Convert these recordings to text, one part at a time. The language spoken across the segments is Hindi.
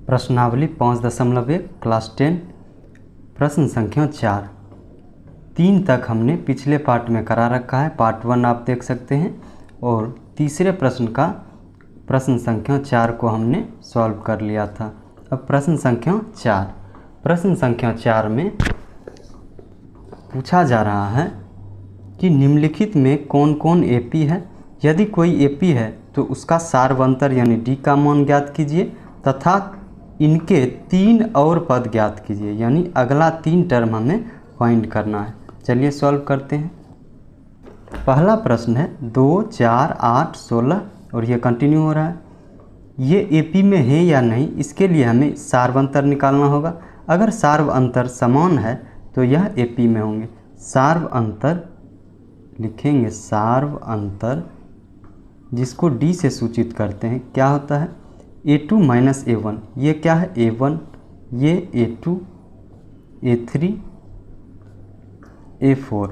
प्रश्नावली 5.1 क्लास 10 प्रश्न संख्या 4। 3 तक हमने पिछले पार्ट में करा रखा है, पार्ट 1 आप देख सकते हैं, और तीसरे प्रश्न का प्रश्न संख्या 4 को हमने सॉल्व कर लिया था। अब प्रश्न संख्या 4, प्रश्न संख्या 4 में पूछा जा रहा है कि निम्नलिखित में कौन कौन एपी है। यदि कोई एपी है तो उसका सार्वंतर यानी डी का मान ज्ञात कीजिए तथा इनके 3 और पद ज्ञात कीजिए, यानी अगला 3 टर्म हमें फाइंड करना है। चलिए सॉल्व करते हैं। पहला प्रश्न है 2, 4, 8, 16 और ये कंटिन्यू हो रहा है। ये एपी में है या नहीं, इसके लिए हमें सार्वंतर निकालना होगा। अगर सार्वंतर समान है तो यह एपी में होंगे। सार्वंतर लिखेंगे, सार्वंतर जिसको डी से सूचित करते हैं क्या होता है, A2 माइनस A1। ये क्या है, A1, ये A2, A3, A4।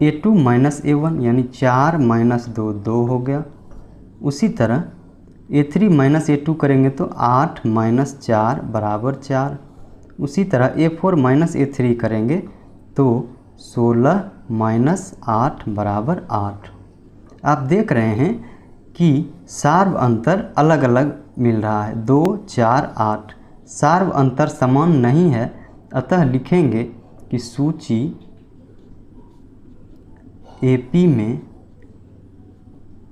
A2 minus A1 यानी 4 माइनस 2 2 हो गया। उसी तरह A3 माइनस A2 करेंगे तो 8 माइनस 4 बराबर 4। उसी तरह A4 माइनस A3 करेंगे तो 16 माइनस 8 बराबर 8। आप देख रहे हैं कि सार्वअंतर अलग अलग मिल रहा है, 2, 4, 8। सार्वअंतर समान नहीं है, अतः लिखेंगे कि सूची एपी में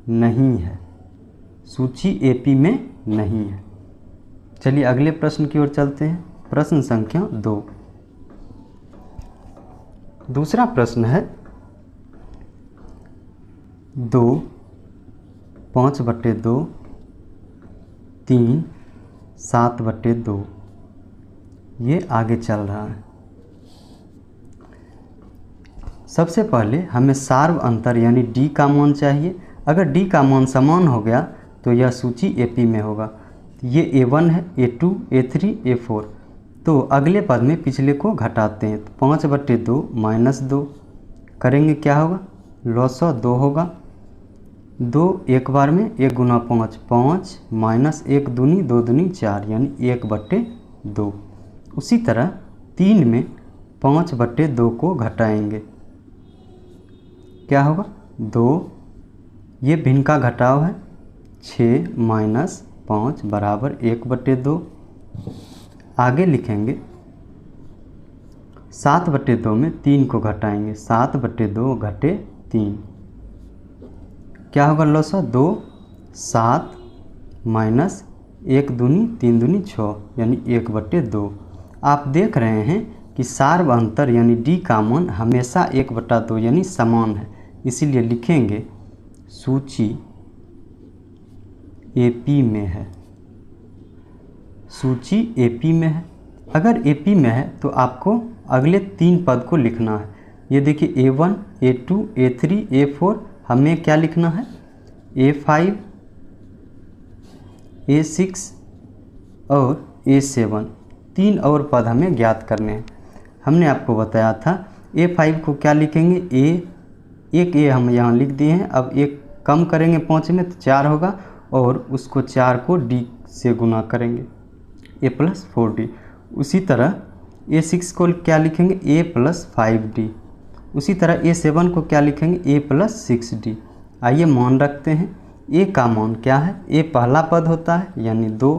नहीं है, सूची एपी में नहीं है। चलिए अगले प्रश्न की ओर चलते हैं। प्रश्न संख्या 2। दूसरा प्रश्न है 2, 5/2, 3, 7/2। ये आगे चल रहा है। सबसे पहले हमें सार्वअंतर यानी डी का मान चाहिए। अगर डी का मान समान हो गया तो यह सूची एपी में होगा। ये A1 है, A2, A3, A4। तो अगले पद में पिछले को घटाते हैं, तो 5/2 माइनस 2 करेंगे क्या होगा, लॉसो 2 होगा। 2 एक बार में, 1 गुना 5 5 माइनस 1 दूनी 2 दूनी 4 यानी 1/2। उसी तरह 3 में 5/2 को घटाएंगे, क्या होगा 2। ये भिन्न का घटाव है, 6 माइनस 5 बराबर 1/2। आगे लिखेंगे 7/2 में 3 को घटाएंगे, 7/2 घटे 3 क्या होगा, लॉसो 2। 7 माइनस 1 दूनी 3 दूनी 6 यानी 1/2। आप देख रहे हैं कि सार्वअंतर यानी डी का मान हमेशा 1/2 यानी समान है, इसीलिए लिखेंगे सूची एपी में है, सूची एपी में है। अगर एपी में है तो आपको अगले 3 पद को लिखना है। ये देखिए A1, A2, A3, A4। हमें क्या लिखना है, A5, A6 और A7। 3 और पद हमें ज्ञात करने हैं। हमने आपको बताया था A5 को क्या लिखेंगे, एक A हम यहाँ लिख दिए हैं। अब एक कम करेंगे 5 में तो 4 होगा, और उसको 4 को D से गुना करेंगे, A+4D। उसी तरह A6 को क्या लिखेंगे, A+5D। उसी तरह A7 को क्या लिखेंगे, A+6D। आइए मान रखते हैं। A का मान क्या है, A पहला पद होता है यानी 2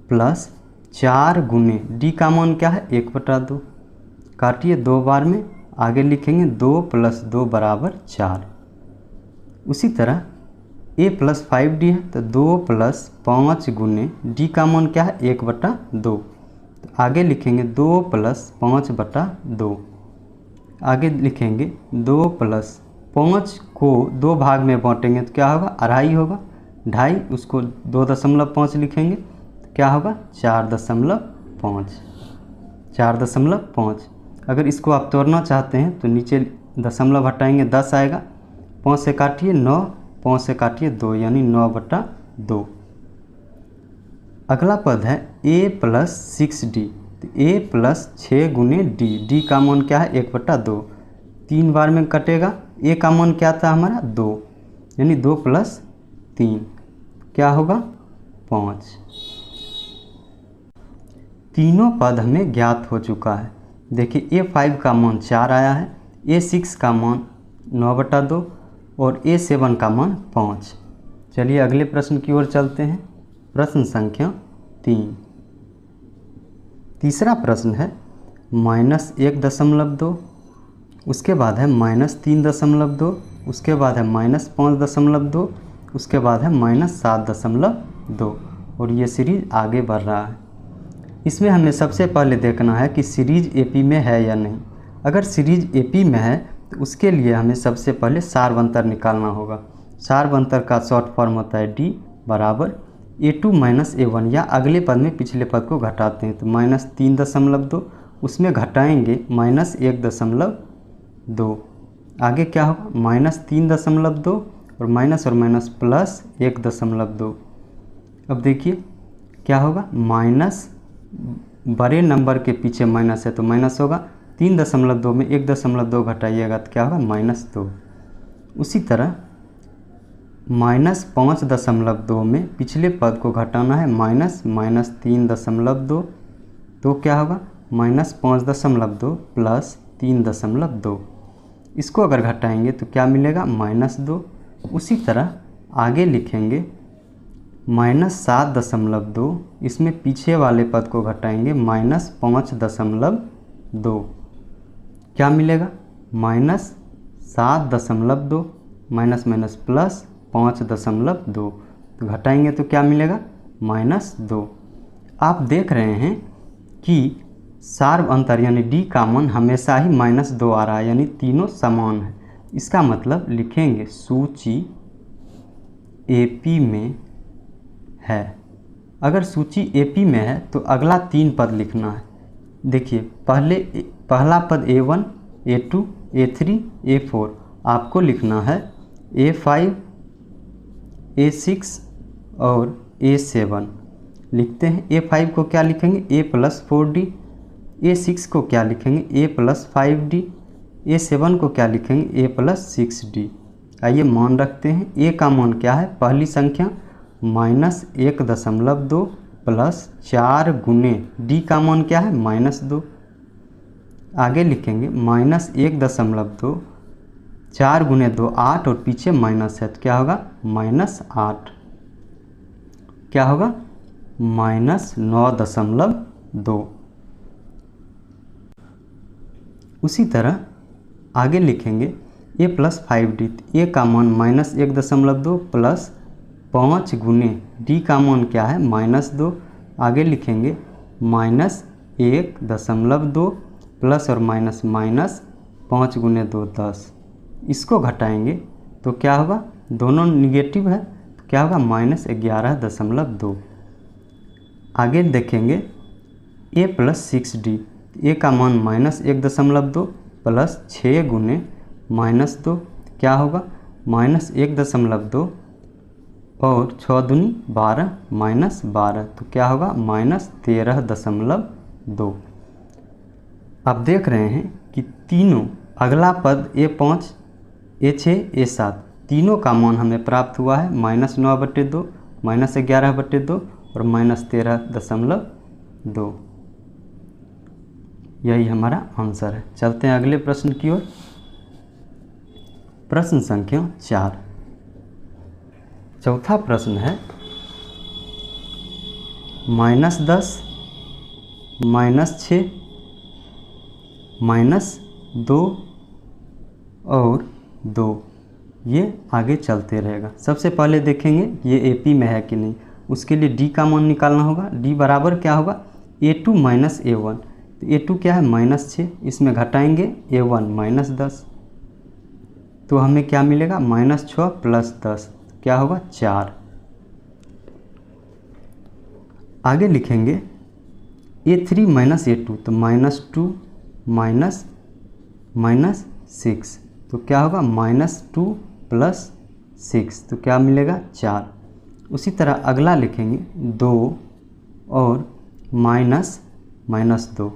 प्लस 4 गुने D का मान क्या है, 1/2। काटिए 2 बार में, आगे लिखेंगे 2 + 2 बराबर 4। उसी तरह A+5D है तो 2 + 5 गुने D का मान क्या है, 1/2। तो आगे लिखेंगे 2 + 5/2। आगे लिखेंगे 2 + 5 को 2 भाग में बांटेंगे तो क्या होगा, 2.5 होगा। 2.5 उसको 2.5 लिखेंगे तो क्या होगा, 4.5। 4.5। अगर इसको आप तोड़ना चाहते हैं तो नीचे दशमलव हटाएंगे, 10 आएगा। 5 से काटिए 9, 5 से काटिए 2 यानी 9/2। अगला पद है A+6D। तो A+6 गुने D का मान क्या है, 1/2। 3 बार में कटेगा। A का मान क्या था हमारा, 2 यानी 2 + 3 क्या होगा, 5। तीनों पद हमें ज्ञात हो चुका है। देखिए A5 का मान 4 आया है, A6 का मान 9/2 और A7 का मान 5। चलिए अगले प्रश्न की ओर चलते हैं। प्रश्न संख्या 3। तीसरा प्रश्न है -1.2, उसके बाद है -3.2, उसके बाद है -5.2, उसके बाद है -7.2 और ये सीरीज आगे बढ़ रहा है। इसमें हमें सबसे पहले देखना है कि सीरीज AP में है या नहीं। अगर सीरीज AP में है तो उसके लिए हमें सबसे पहले सार्वंतर निकालना होगा। सार्वंतर का शॉर्ट फॉर्म होता है D बराबर A2 - A1, या अगले पद में पिछले पद को घटाते हैं तो -3.2, उसमें घटाएंगे -1.2, आगे क्या होगा -3.2 और माइनस प्लस 1.2। अब देखिए क्या होगा, माइनस बड़े नंबर के पीछे माइनस है तो माइनस होगा, 3.2 में 1.2 घटाइएगा तो क्या होगा -2। उसी तरह -5.2 में पिछले पद को घटाना है -3.2, तो क्या होगा -5.2 प्लस 3.2। इसको अगर घटाएंगे तो क्या मिलेगा -2। उसी तरह आगे लिखेंगे -7.2, इसमें पीछे वाले पद को घटाएंगे -5.2, क्या मिलेगा -7.2 माइनस प्लस 5.2, तो घटाएंगे तो क्या मिलेगा -2। आप देख रहे हैं कि सार्व अंतर यानी D का मान हमेशा ही -2 आ रहा है, यानी तीनों समान है। इसका मतलब लिखेंगे सूची AP में है। अगर सूची AP में है तो अगला 3 पद लिखना है। देखिए पहला पद A1, A2, A3, A4 आपको लिखना है A5, A6 और A7 लिखते हैं। A5 को क्या लिखेंगे A+4D, A6 को क्या लिखेंगे A+5D, A7 को क्या लिखेंगे A+6D। आइए मान रखते हैं। A का मान क्या है, पहली संख्या -1.2 प्लस 4 गुने D का मान क्या है -2। आगे लिखेंगे -1.2, 4 गुने 2 8 और पीछे माइनस है तो क्या होगा -8, क्या होगा -9.2। उसी तरह आगे लिखेंगे A+5D, A का मान -1.2 प्लस 5 गुने D का मान क्या है -2। आगे लिखेंगे -1.2 प्लस और माइनस 5 गुने 2 10। इसको घटाएंगे तो क्या होगा, दोनों निगेटिव है तो क्या होगा -11.2। आगे देखेंगे A+6D, A का मान -1.2 प्लस 6 गुने -2, क्या होगा -1.2 और 6 दूनी 12 -12, तो क्या होगा -13.2। आप देख रहे हैं कि तीनों अगला पद A5, A6, A7 तीनों का मान हमें प्राप्त हुआ है -9/2, -11/2 और -13.2। यही हमारा आंसर है। चलते हैं अगले प्रश्न की ओर। प्रश्न संख्या 4। चौथा प्रश्न है -10, -6, -2 और 2, ये आगे चलते रहेगा। सबसे पहले देखेंगे ये AP में है कि नहीं। उसके लिए D का मान निकालना होगा। D बराबर क्या होगा A2 - A1, तो A2 क्या है -6, इसमें घटाएंगे A1 -10, तो हमें क्या मिलेगा -6 प्लस 10, क्या होगा 4। आगे लिखेंगे A3 - A2, तो -2 -6, तो क्या होगा -2 प्लस 6, तो क्या मिलेगा 4। उसी तरह अगला लिखेंगे 2 और -2, तो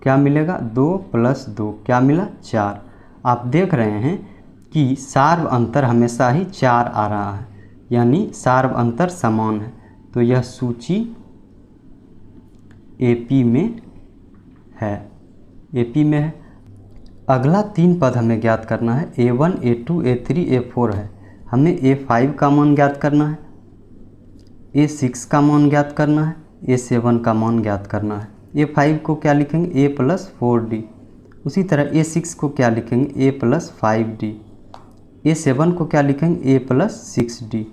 क्या मिलेगा 2 + 2, क्या मिला 4। आप देख रहे हैं कि सार्व अंतर हमेशा ही 4 आ रहा है, यानी सार्व अंतर समान है। तो यह सूची AP में है, AP में है। अगला 3 पद हमें ज्ञात करना है, A1 A2 A3 A4 है। हमें A5 का मान ज्ञात करना है, A6 का मान ज्ञात करना है, A7 का मान ज्ञात करना है। A5 को क्या लिखेंगे, A+4D। उसी तरह A6 को क्या लिखेंगे, A+5D। A7 को क्या लिखेंगे, A+6D।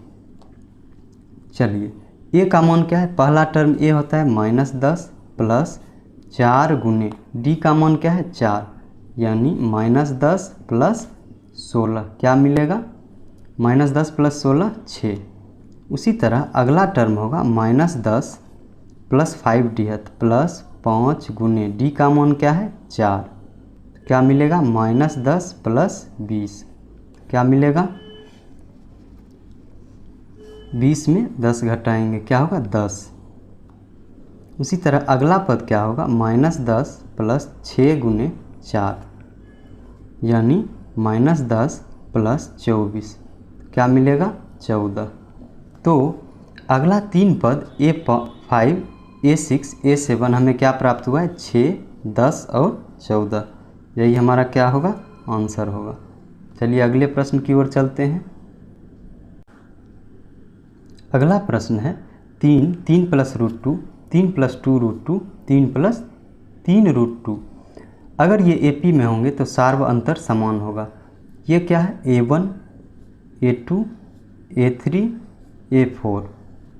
चलिए A का मान क्या है, पहला टर्म A होता है -10 प्लस 4 गुने D का मान क्या है 4, यानी -10 प्लस 16 क्या मिलेगा, -10 प्लस 16 6। उसी तरह अगला टर्म होगा -10 प्लस 5D है प्लस 5 गुने D का मान क्या है 4, क्या मिलेगा -10 प्लस 20, क्या मिलेगा 20 में 10 घटाएंगे क्या होगा 10। उसी तरह अगला पद क्या होगा, -10 प्लस 6 गुने 4, यानी -10 प्लस 24 क्या मिलेगा 14। तो अगला 3 पद A5 A6 A7 हमें क्या प्राप्त हुआ है, 6 10 और 14, यही हमारा क्या होगा आंसर होगा। चलिए अगले प्रश्न की ओर चलते हैं। अगला प्रश्न है 3 3 प्लस √2 3 प्लस 2 √2 3 प्लस 3 √2। अगर ये AP में होंगे तो सार्व अंतर समान होगा। ये क्या है, A1 A2 A3 A4।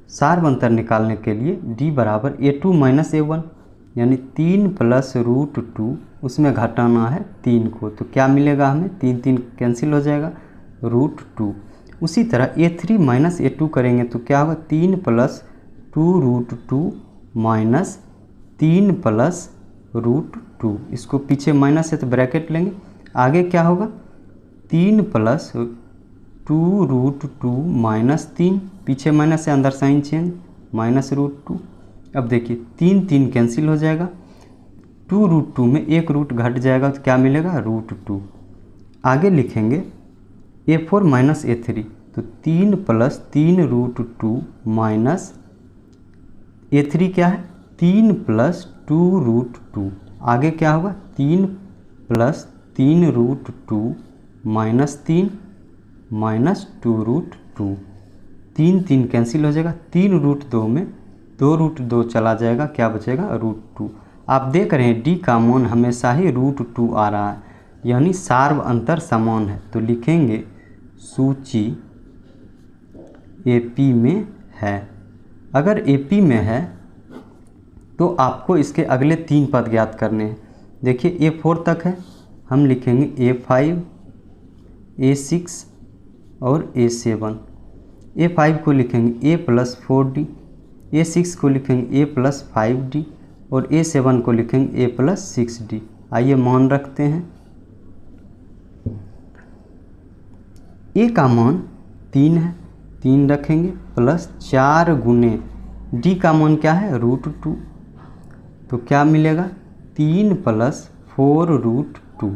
सार्व अंतर निकालने के लिए D बराबर A2 माइनस A1, यानी 3 प्लस √2, उसमें घटाना है 3 को, तो क्या मिलेगा हमें, 3 3 कैंसिल हो जाएगा, √2। उसी तरह A3 माइनस A2 करेंगे तो क्या होगा, 3 प्लस 2 √2 माइनस 3 प्लस √2। इसको पीछे माइनस है तो ब्रैकेट लेंगे, आगे क्या होगा 3 प्लस 2 √2 माइनस 3, पीछे माइनस है अंदर साइन चेंज -√2। अब देखिए 3 3 कैंसिल हो जाएगा, 2 √2 में एक रूट घट जाएगा तो क्या मिलेगा √2। आगे लिखेंगे A4 माइनस A3, तो 3 प्लस 3 √2 माइनस A3 क्या है 3 प्लस 2 √2। आगे क्या होगा 3 प्लस 3 √2 माइनस 3 माइनस 2 √2। 3 3 कैंसिल हो जाएगा, 3 √2 में 2 √2 चला जाएगा, क्या बचेगा √2। आप देख रहे हैं D का मान हमेशा ही √2 आ रहा है, यानी सार्व अंतर समान है। तो लिखेंगे सूची AP में है। अगर AP में है तो आपको इसके अगले 3 पद ज्ञात करने हैं। देखिए A4 तक है, हम लिखेंगे A5 A6 और A7। A5 को लिखेंगे A+4D, A6 को लिखेंगे A+5D और A7 को लिखेंगे A+6D। आइए मान रखते हैं। A का मान 3 है, 3 रखेंगे प्लस 4 गुने D का मान क्या है √2, तो क्या मिलेगा 3 प्लस 4 √2।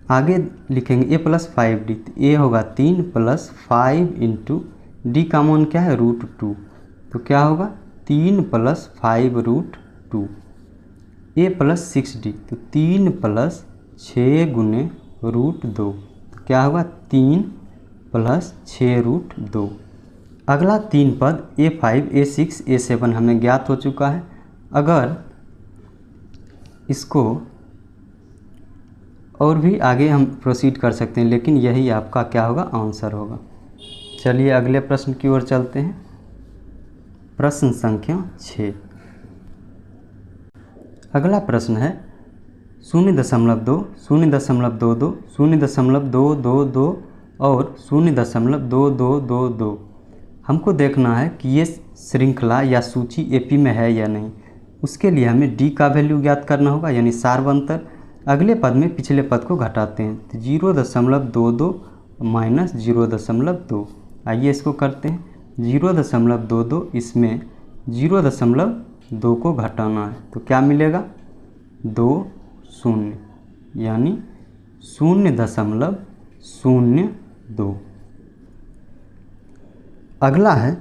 आगे लिखेंगे A+5D, तो A होगा 3 प्लस 5 इंटू D का मान क्या है √2, तो क्या होगा 3 प्लस 5 √2। A+6D, तो 3 प्लस 6 गुने √2, तो क्या होगा 3 प्लस 6 √2। अगला 3 पद A5 A6 A7 हमें ज्ञात हो चुका है। अगर इसको और भी आगे हम प्रोसीड कर सकते हैं, लेकिन यही आपका क्या होगा आंसर होगा। चलिए अगले प्रश्न की ओर चलते हैं। प्रश्न संख्या 6। अगला प्रश्न है 0.2 0.22 0.222 और 0.2222। हमको देखना है कि ये श्रृंखला या सूची AP में है या नहीं। उसके लिए हमें D का वैल्यू ज्ञात करना होगा, यानी सार्व अंतर। अगले पद में पिछले पद को घटाते हैं, तो 0.22 माइनस 0.2। आइए इसको करते हैं, 0.22 इसमें 0.2 को घटाना है, तो क्या मिलेगा 2 0, यानी 0.02। अगला है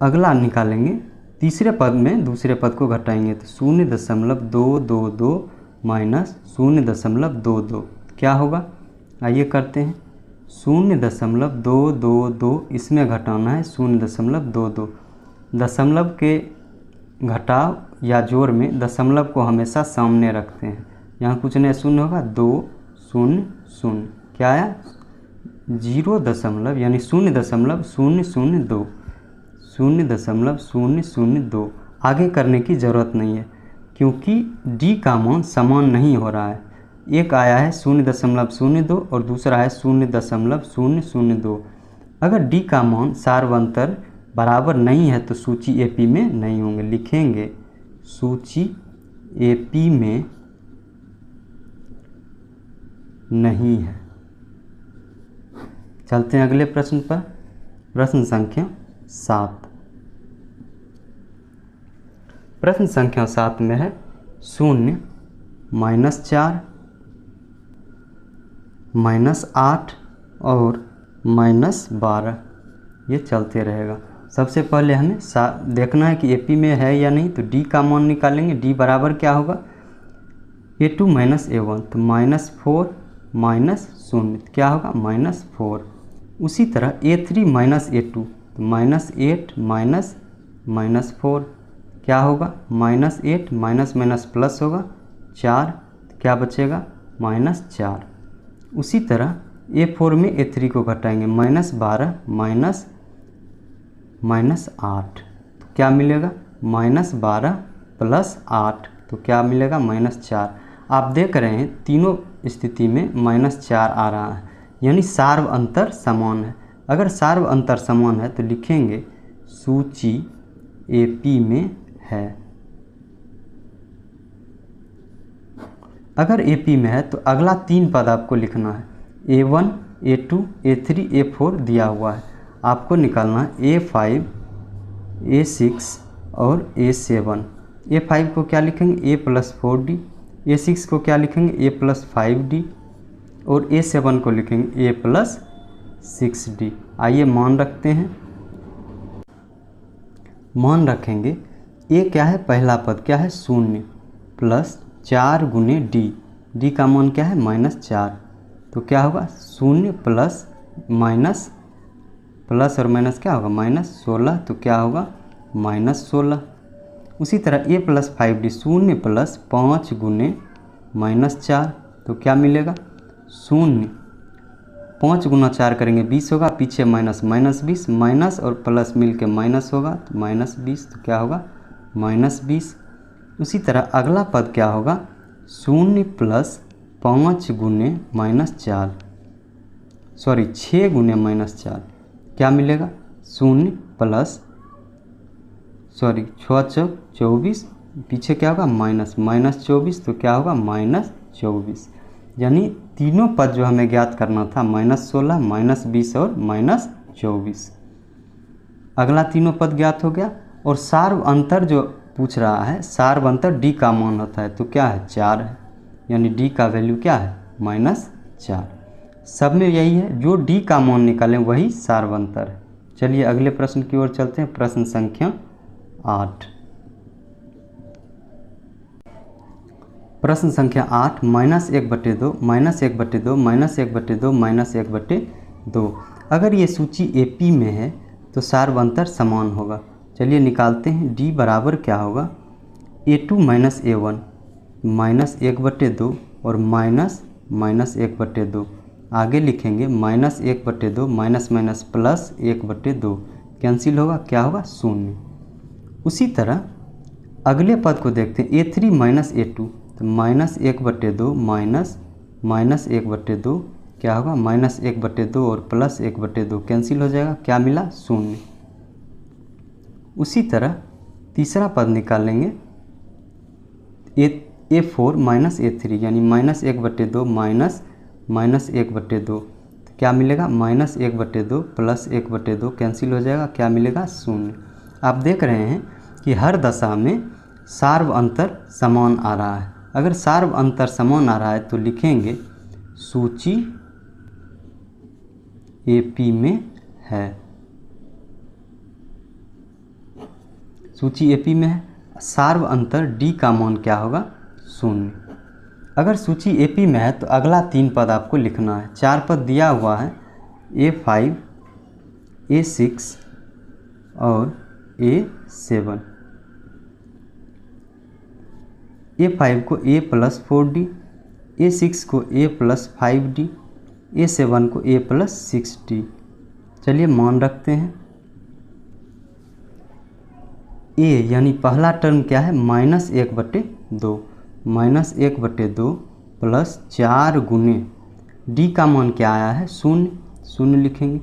अगला निकालेंगे, तीसरे पद में दूसरे पद को घटाएंगे तो 0.222 माइनस 0.22 क्या होगा, आइए करते हैं। 0.222 इसमें घटाना है 0.22। दशमलव के घटाव या जोड़ में दशमलव को हमेशा सामने रखते हैं। यहाँ कुछ नहीं, शून्य होगा, 2 0 0 क्या आया 0 दशमलव यानी 0.002 0.002। आगे करने की ज़रूरत नहीं है क्योंकि डी का मान समान नहीं हो रहा है। एक आया है 0.02 और दूसरा है 0.002। अगर डी का मान सार्वंतर बराबर नहीं है तो सूची एपी में नहीं होंगे। लिखेंगे सूची एपी में नहीं है। चलते हैं अगले प्रश्न पर। प्रश्न संख्या 7। प्रश्न संख्या 7 में है 0 -4 -8 और -12। ये चलते रहेगा। सबसे पहले हमें देखना है कि एपी में है या नहीं, तो डी का मान निकालेंगे। डी बराबर क्या होगा A2 - A1, तो -4 -0 क्या होगा -4। उसी तरह A3 - A2, तो -8 -4 क्या होगा -8 माइनस प्लस होगा 4, क्या बचेगा -4। उसी तरह A4 में A3 को घटाएंगे, -12 -8 तो क्या मिलेगा -12 + 8 तो क्या मिलेगा -4। आप देख रहे हैं तीनों स्थिति में -4 आ रहा है, यानी सार्व अंतर समान है। अगर सार्व अंतर समान है तो लिखेंगे सूची एपी में है। अगर एपी में है तो अगला 3 पद आपको लिखना है। A1 A2 A3 A4 दिया हुआ है, आपको निकालना है A5 A6 और A7। A5 को क्या लिखेंगे A+4D, A6 को क्या लिखेंगे A+5D और A7 को लिखेंगे A+6D। आइए मान रखते हैं। मान रखेंगे A क्या है, पहला पद क्या है 0 + 4 × D। D का मान क्या है -4, तो क्या होगा 0 प्लस और माइनस क्या होगा -16, तो क्या होगा -16। उसी तरह A+5D 0 + 5 × -4 तो क्या मिलेगा 0। 5 × 4 करेंगे 20 होगा, पीछे -20 माइनस और प्लस मिल के माइनस होगा तो -20 तो क्या होगा -20। उसी तरह अगला पद क्या होगा 0 + 5 × -4 6 × -4 क्या मिलेगा 0 प्लस 6 × 24 पीछे क्या होगा -24 तो क्या होगा -24। यानी तीनों पद जो हमें ज्ञात करना था -16 -20 और -24। अगला तीनों पद ज्ञात हो गया। और सार्व अंतर जो पूछ रहा है, सार्व अंतर डी का मान होता है तो क्या है 4 है, यानी डी का वैल्यू क्या है -4। सब में यही है, जो डी का मान निकालें वही सार्व अंतर है। चलिए अगले प्रश्न की ओर चलते हैं। प्रश्न संख्या 8। प्रश्न संख्या 8 -1/2 -1/2 -1/2 -1/2। अगर ये सूची एपी में है तो सार्व अंतर समान होगा। चलिए निकालते हैं। डी बराबर क्या होगा A2 - A1 -1/2 और -1/2। आगे लिखेंगे -1/2 माइनस प्लस 1/2 कैंसिल होगा, क्या होगा 0। उसी तरह अगले पद को देखते हैं A3 - A2 तो -1/2 -1/2 क्या होगा -1/2 और +1/2 कैंसिल हो जाएगा, क्या मिला 0। उसी तरह तीसरा पद निकालेंगे A4 - A3 यानी -1/2 -1/2 क्या मिलेगा -1/2 +1/2 कैंसिल हो जाएगा, क्या मिलेगा 0। आप देख रहे हैं कि हर दशा में सार्व अंतर समान आ रहा है। अगर सार्व अंतर समान आ रहा है तो लिखेंगे सूची एपी में है। सूची एपी में है, सार्व अंतर डी का मान क्या होगा 0। अगर सूची एपी में है तो अगला 3 पद आपको लिखना है। 4 पद दिया हुआ है A5, A6 और A7। A5 को A + 4D, A6 को A + 5D, A7 को A + 6D। चलिए मान रखते हैं। A यानी पहला टर्म क्या है -1/2, -1/2 प्लस 4 गुने D का मान क्या आया है 0, 0 लिखेंगे।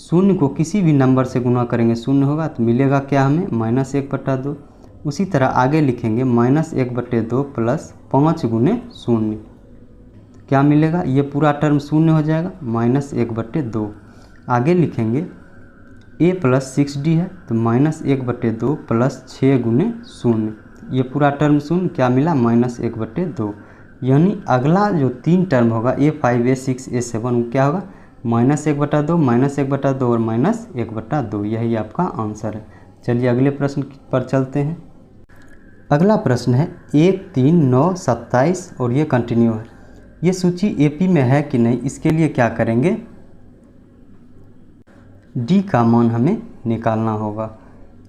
0 को किसी भी नंबर से गुना करेंगे 0 होगा, तो मिलेगा क्या हमें -1/2। उसी तरह आगे लिखेंगे -1/2 प्लस 5 गुने 0, क्या मिलेगा, ये पूरा टर्म 0 हो जाएगा -1/2। आगे लिखेंगे A + 6D है तो -1/2 प्लस 6 गुने 0, ये पूरा टर्म 0, क्या मिला -1/2। यानी अगला जो 3 टर्म होगा A5, A6, A7 वो क्या होगा -1/2, -1/2 और -1/2, यही आपका आंसर है। चलिए अगले प्रश्न पर चलते हैं। अगला प्रश्न है 1, 3, 9, 27 और ये कंटिन्यू है। ये सूची एपी में है कि नहीं, इसके लिए क्या करेंगे, डी का मान हमें निकालना होगा।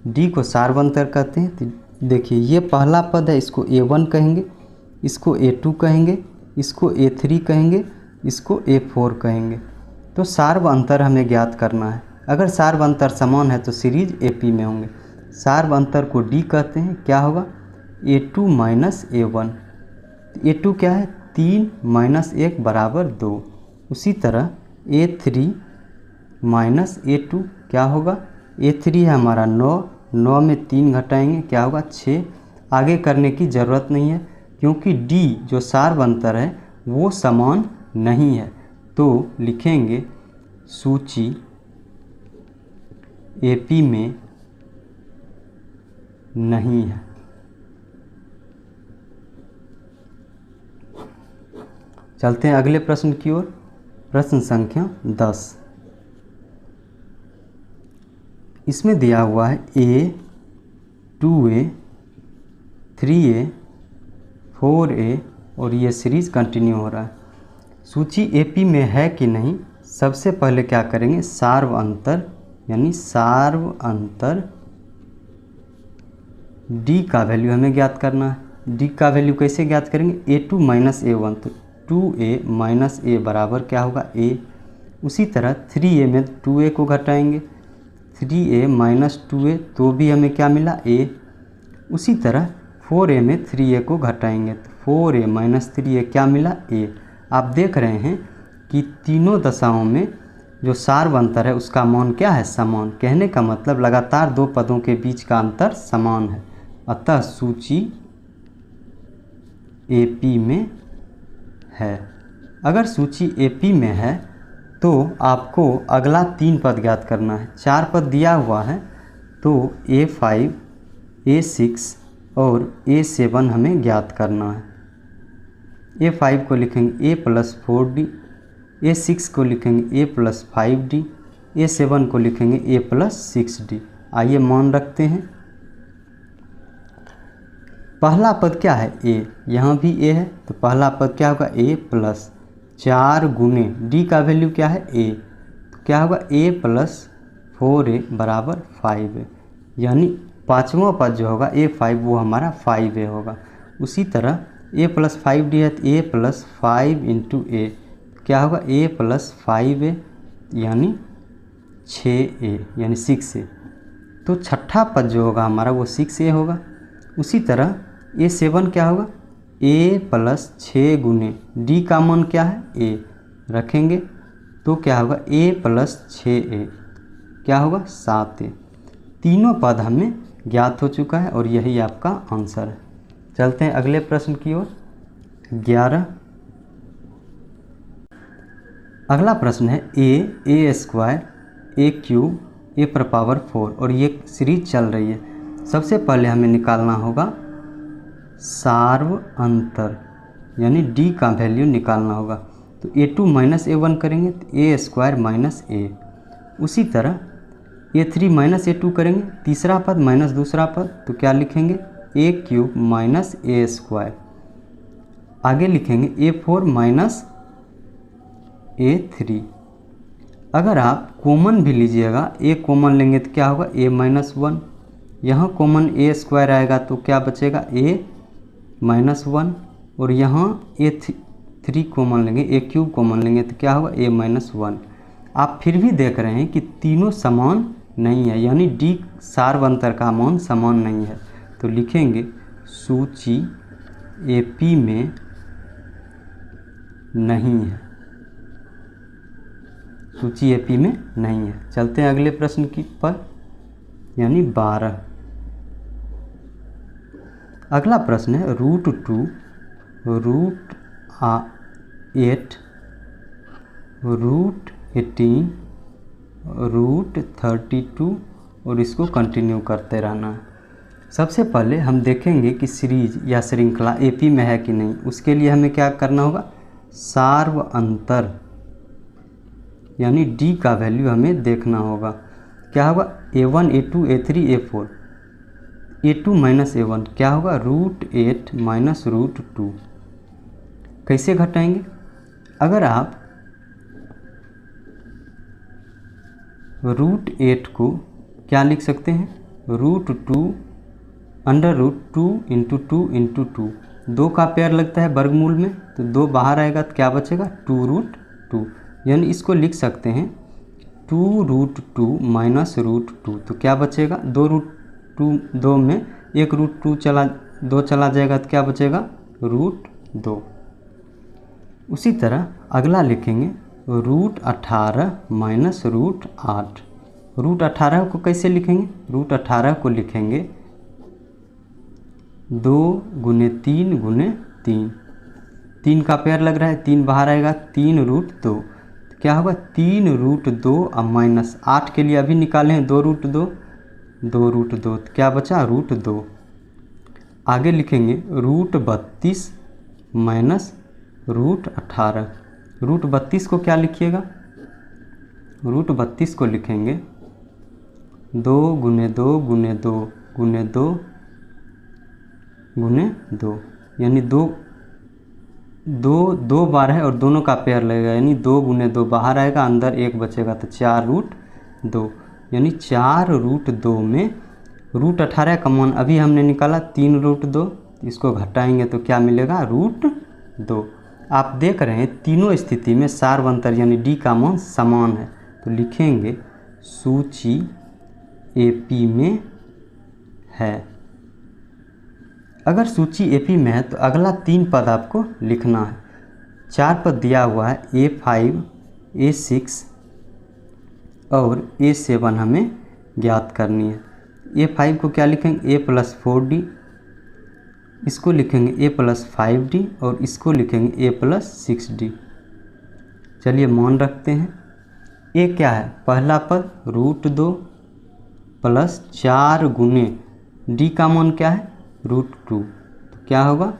डी को सार्व अंतर कहते हैं। तो देखिए ये पहला पद है, इसको A1 कहेंगे, इसको A2 कहेंगे, इसको A3 कहेंगे, इसको A4 कहेंगे। तो सार्व अंतर हमें ज्ञात करना है। अगर सार्व अंतर समान है तो सीरीज एपी में होंगे। सार्व अंतर को डी कहते हैं, क्या होगा A2 - A1। A2 क्या है 3 - 1 = 2। उसी तरह A3 - A2 क्या होगा, A3 है हमारा 9, 9 में 3 घटाएंगे क्या होगा 6। आगे करने की ज़रूरत नहीं है क्योंकि D जो सार्व अंतर है वो समान नहीं है। तो लिखेंगे सूची एपी में नहीं है। चलते हैं अगले प्रश्न की ओर। प्रश्न संख्या 10। इसमें दिया हुआ है A, 2A, 3A, 4A और ये सीरीज कंटिन्यू हो रहा है। सूची एपी में है कि नहीं, सबसे पहले क्या करेंगे, सार्व अंतर यानी सार्व अंतर D का वैल्यू हमें ज्ञात करना है। D का वैल्यू कैसे ज्ञात करेंगे, A2 - A1, तो 2A - A बराबर क्या होगा A। उसी तरह 3A में 2A को घटाएंगे, 3A - 2A तो भी हमें क्या मिला A। उसी तरह 4A में 3A को घटाएंगे तो 4A - 3A क्या मिला A। आप देख रहे हैं कि तीनों दशाओं में जो सार्व अंतर है उसका मान क्या है समान। कहने का मतलब लगातार 2 पदों के बीच का अंतर समान है। अतः सूची एपी में है। अगर सूची एपी में है तो आपको अगला 3 पद ज्ञात करना है। 4 पद दिया हुआ है तो A5, A6 और A7 हमें ज्ञात करना है। A5 को लिखेंगे A + 4D, A6 को लिखेंगे A + 5D, A7 को लिखेंगे A + 6D। आइए मान रखते हैं। पहला पद क्या है A, यहाँ भी A है तो पहला पद क्या होगा A + 4 गुने D का वैल्यू क्या है A, तो क्या होगा A + 4A = 5A। यानी पाँचवा पद जो होगा A5 वो हमारा 5A होगा। उसी तरह A + 5D है तो A + 5 × A क्या होगा A + 5A यानी 6A यानी 6A। तो छठा पद जो होगा हमारा वो 6A होगा। उसी तरह A7 क्या होगा A + 6 गुने D का मान क्या है A रखेंगे तो क्या होगा A + 6A क्या होगा 7A। तीनों पद हमें ज्ञात हो चुका है और यही आपका आंसर है। चलते हैं अगले प्रश्न की ओर। 11। अगला प्रश्न है A² A³ A⁴ और ये सीरीज चल रही है। सबसे पहले हमें निकालना होगा सार्व अंतर यानी D का वैल्यू निकालना होगा। तो A2 - A1 करेंगे तो A² - A। उसी तरह A3 माइनस A2 करेंगे, तीसरा पद माइनस दूसरा पद, तो क्या लिखेंगे A cube minus A square. आगे लिखेंगे A4 माइनस A3। अगर आप कॉमन भी लीजिएगा, A कॉमन लेंगे तो क्या होगा A माइनस 1, यहाँ कॉमन A स्क्वायर आएगा तो क्या बचेगा A माइनस 1, और यहाँ A3 कॉमन लेंगे, A क्यूब कॉमन लेंगे तो क्या होगा A माइनस 1। आप फिर भी देख रहे हैं कि तीनों समान नहीं है, यानी डी सार्वंतर का मान समान नहीं है, तो लिखेंगे सूची AP में नहीं है, सूची AP में नहीं है। चलते हैं अगले प्रश्न की पर, यानी 12। अगला प्रश्न है √2 √8 √18 √32 और इसको कंटिन्यू करते रहना है। सबसे पहले हम देखेंगे कि सीरीज या श्रृंखला AP में है कि नहीं। उसके लिए हमें क्या करना होगा, सार्वअंतर यानी D का वैल्यू हमें देखना होगा। क्या होगा A1 A2 A3 A4, A2 minus A1 क्या होगा √8 माइनस √2। कैसे घटाएंगे, अगर आप √8 को क्या लिख सकते हैं √2 √2 इंटू 2 इंटू 2, 2 का पेयर लगता है वर्गमूल में, तो 2 बाहर आएगा तो क्या बचेगा 2√2, यानी इसको लिख सकते हैं 2√2 माइनस √2, तो क्या बचेगा 2 में 1√2 चला जाएगा तो क्या बचेगा √2। उसी तरह अगला लिखेंगे √18 माइनस √8। √18 को कैसे लिखेंगे, √18 को लिखेंगे 2 गुने 3 गुने 3, 3 का पेयर लग रहा है, 3 बाहर आएगा 3√2, क्या होगा 3√2 अब माइनस 8 के लिए अभी निकाले हैं 2√2, 2√2 तो क्या बचा √2। आगे लिखेंगे √32 माइनस √18। √32 को क्या लिखिएगा, √32 को लिखेंगे 2 गुने 2 गुने 2 गुने 2 गुने 2, यानी 2 बार है और दोनों का पेयर लगेगा, यानी 2 गुने 2 बाहर आएगा, अंदर 1 बचेगा तो 4√2, यानी 4√2 में √18 का मान अभी हमने निकाला 3√2, इसको घटाएंगे तो क्या मिलेगा √2। आप देख रहे हैं तीनों स्थिति में सार्वअंतर यानी D का मान समान है, तो लिखेंगे सूची AP में है। अगर सूची AP में है तो अगला 3 पद आपको लिखना है। 4 पद दिया हुआ है A5 A6 और A7 हमें ज्ञात करनी है। A5 को क्या लिखेंगे A + 4D, इसको लिखेंगे A + 5D और इसको लिखेंगे A + 6D। चलिए मान रखते हैं। A क्या है, पहला पद √2 प्लस 4 गुने D का मान क्या है √2, तो क्या होगा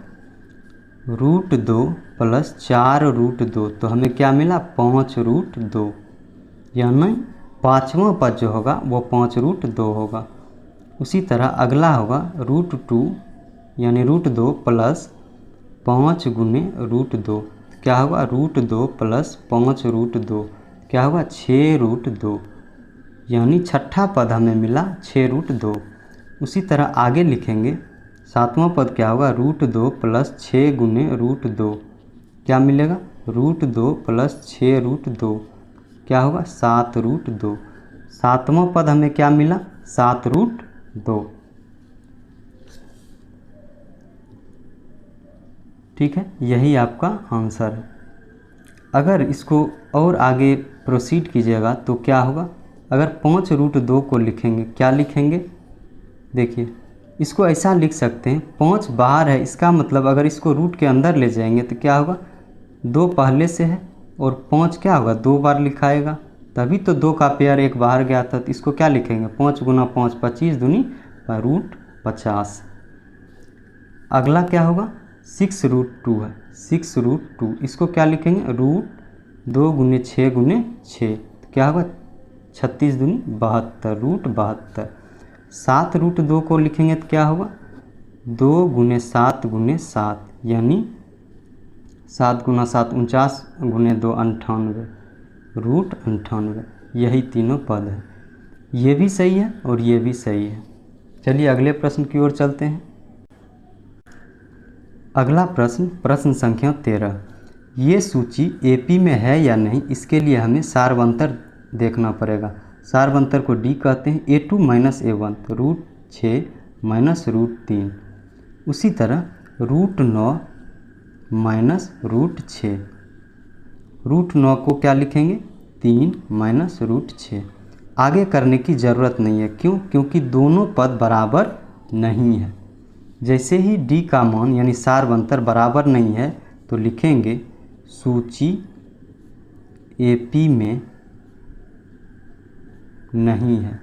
√2 प्लस 4√2, तो हमें क्या मिला 5√2, यानी 5वां पद जो होगा वो 5√2 होगा। उसी तरह अगला होगा √2 यानी √2 प्लस 5 गुने √2, क्या होगा √2 प्लस 5√2, क्या होगा 6√2, यानी छठा पद हमें मिला 6√2। उसी तरह आगे लिखेंगे 7वां पद क्या होगा √2 प्लस 6 गुने √2, क्या मिलेगा √2 प्लस 6√2, क्या होगा 7√2। 7वां पद हमें क्या मिला 7√2। ठीक है, यही आपका आंसर है। अगर इसको और आगे प्रोसीड कीजिएगा तो क्या होगा, अगर 5√2 को लिखेंगे क्या लिखेंगे, देखिए इसको ऐसा लिख सकते हैं 5 बाहर है, इसका मतलब अगर इसको रूट के अंदर ले जाएंगे तो क्या होगा 2 पहले से है और 5 क्या होगा 2 बार लिखाएगा, तभी तो 2 का पेयर 1 बाहर गया था, तो इसको क्या लिखेंगे 5 गुना 5 25 दूनी √50। अगला क्या होगा 6√2 है, 6√2 इसको क्या लिखेंगे √2 गुने 6 गुने 6, क्या होगा 36 दूनी 72 रूट 72। 7 रूट 2 को लिखेंगे तो क्या होगा 2 गुने 7 गुने 7 यानी 7 गुना 7 49 गुने 2 98 रूट 98। यही तीनों पद है। ये भी सही है और ये भी सही है। चलिए अगले प्रश्न की ओर चलते हैं। अगला प्रश्न प्रश्न संख्या 13। ये सूची एपी में है या नहीं, इसके लिए हमें सारवंतर देखना पड़ेगा। सारवंतर को डी कहते हैं। A2 माइनस A1 तो रूट 6 माइनस रूट 3। उसी तरह रूट 9 माइनस रूट 6। रूट 9 को क्या लिखेंगे 3 माइनस रूट 6। आगे करने की ज़रूरत नहीं है, क्यों? क्योंकि दोनों पद बराबर नहीं है। जैसे ही डी का मान यानी सारवंतर बराबर नहीं है तो लिखेंगे सूची एपी में नहीं है।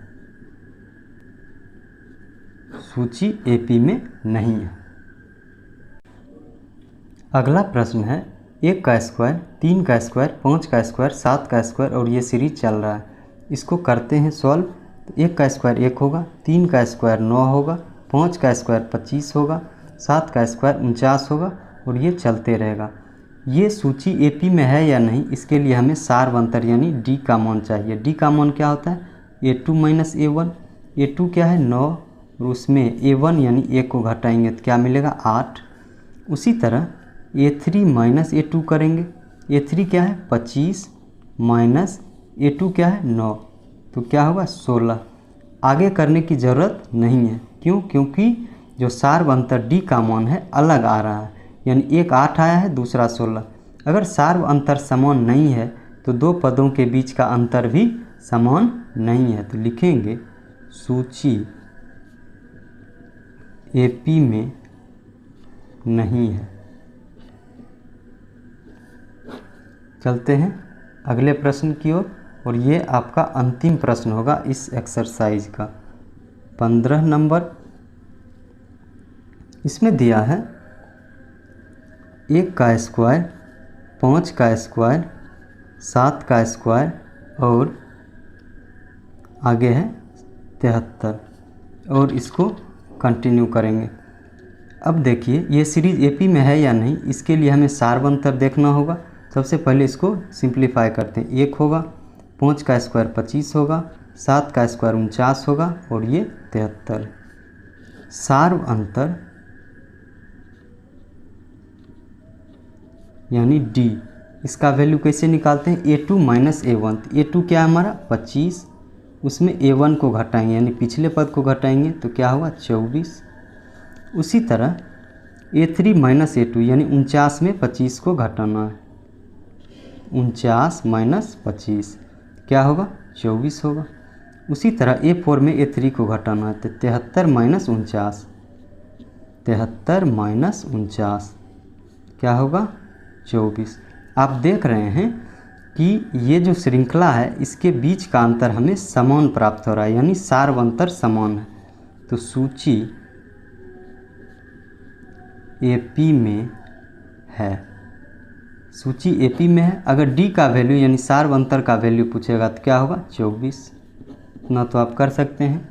सूची एपी में नहीं है। अगला प्रश्न है 1 का स्क्वायर 3 का स्क्वायर 5 का स्क्वायर 7 का स्क्वायर और ये सीरीज चल रहा है। इसको करते हैं सॉल्व। तो 1 का स्क्वायर 1 होगा, 3 का स्क्वायर 9 होगा, 5 का स्क्वायर 25 होगा, 7 का स्क्वायर 49 होगा और ये चलते रहेगा। ये सूची एपी में है या नहीं, इसके लिए हमें सारवंतर यानी डी का मान चाहिए। डी का मान क्या होता है A2 माइनस A1। A2 क्या है 9 और उसमें A1 यानी 1 को घटाएंगे तो क्या मिलेगा 8। उसी तरह A3 माइनस A2 करेंगे। A3 क्या है 25 माइनस A2 क्या है 9 तो क्या होगा 16। आगे करने की ज़रूरत नहीं है, क्यों? क्योंकि जो सारवंतर डी का मान है अलग आ रहा है, यानी एक 8 आया है दूसरा 16। अगर सारवंतर समान नहीं है तो दो पदों के बीच का अंतर भी समान नहीं है। तो लिखेंगे सूची एपी में नहीं है। चलते हैं अगले प्रश्न की ओर और ये आपका अंतिम प्रश्न होगा इस एक्सरसाइज का 15 नंबर। इसमें दिया है 1 का स्क्वायर 5 का स्क्वायर 7 का स्क्वायर और आगे है 73 और इसको कंटिन्यू करेंगे। अब देखिए ये सीरीज एपी में है या नहीं, इसके लिए हमें सारवंतर देखना होगा। सबसे पहले इसको सिंप्लीफाई करते हैं। 1 होगा, 5 का स्क्वायर 25 होगा, 7 का स्क्वायर 49 होगा और ये 73। सारवंतर यानी डी, इसका वैल्यू कैसे निकालते हैं A2 माइनस A1। A2 क्या है हमारा 25, उसमें A1 को घटाएंगे यानी पिछले पद को घटाएंगे तो क्या होगा 24। उसी तरह A3 माइनस A2 यानी 49 में 25 को घटाना है। 49 माइनस 25 क्या होगा 24 होगा। उसी तरह A4 में A3 को घटाना है तो 73 माइनस 49, 73 माइनस 49 क्या होगा 24। आप देख रहे हैं कि ये जो श्रृंखला है इसके बीच का अंतर हमें समान प्राप्त हो रहा है, यानी सारवंतर समान है। तो सूची एपी में है। सूची एपी में है। अगर डी का वैल्यू यानी सारवंतर का वैल्यू पूछेगा तो क्या होगा 24। इतना तो आप कर सकते हैं।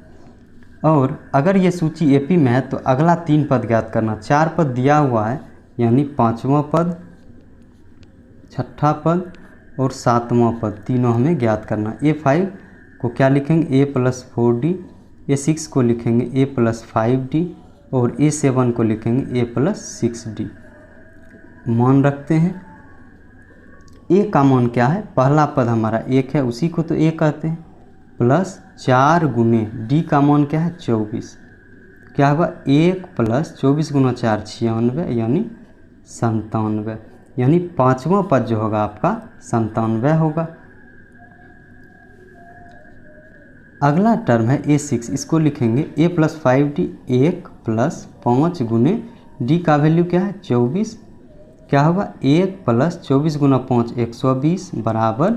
और अगर ये सूची एपी में है तो अगला 3 पद ज्ञात करना। 4 पद दिया हुआ है यानी 5वां पद, 6ठा पद और 7वां पद तीनों हमें ज्ञात करना। A5 को क्या लिखेंगे A प्लस 4D, A6 को लिखेंगे A प्लस 5D और A7 को लिखेंगे A प्लस 6D। मान रखते हैं। A का मान क्या है, पहला पद हमारा 1 है उसी को तो A कहते हैं, प्लस 4 गुने D का मान क्या है 24। क्या होगा 1 प्लस 24 गुना 4 96 यानी 97, यानी 5वां पद जो होगा आपका 97 होगा। अगला टर्म है A6, इसको लिखेंगे A प्लस 5D। 1 प्लस 5 गुने D का वैल्यू क्या है 24। क्या होगा 1 प्लस 24 गुना 5 120 बराबर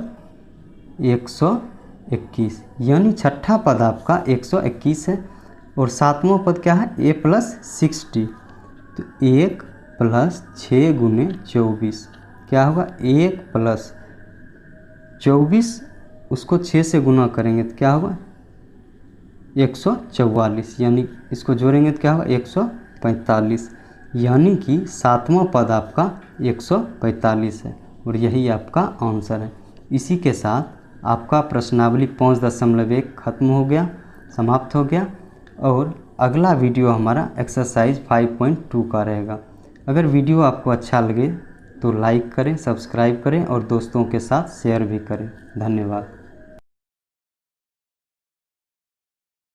121, यानी 6ठा पद आपका 121 है। और 7वां पद क्या है A प्लस 6D। तो 1 प्लस 6 गुने 24 क्या होगा 1 प्लस 24 उसको 6 से गुना करेंगे तो क्या होगा 144, यानी इसको जोड़ेंगे तो क्या होगा 145, यानी कि 7वां पद आपका 145 है और यही आपका आंसर है। इसी के साथ आपका प्रश्नावली 5.1 खत्म हो गया, समाप्त हो गया। और अगला वीडियो हमारा एक्सरसाइज 5.2 का रहेगा। अगर वीडियो आपको अच्छा लगे तो लाइक करें, सब्सक्राइब करें और दोस्तों के साथ शेयर भी करें। धन्यवाद।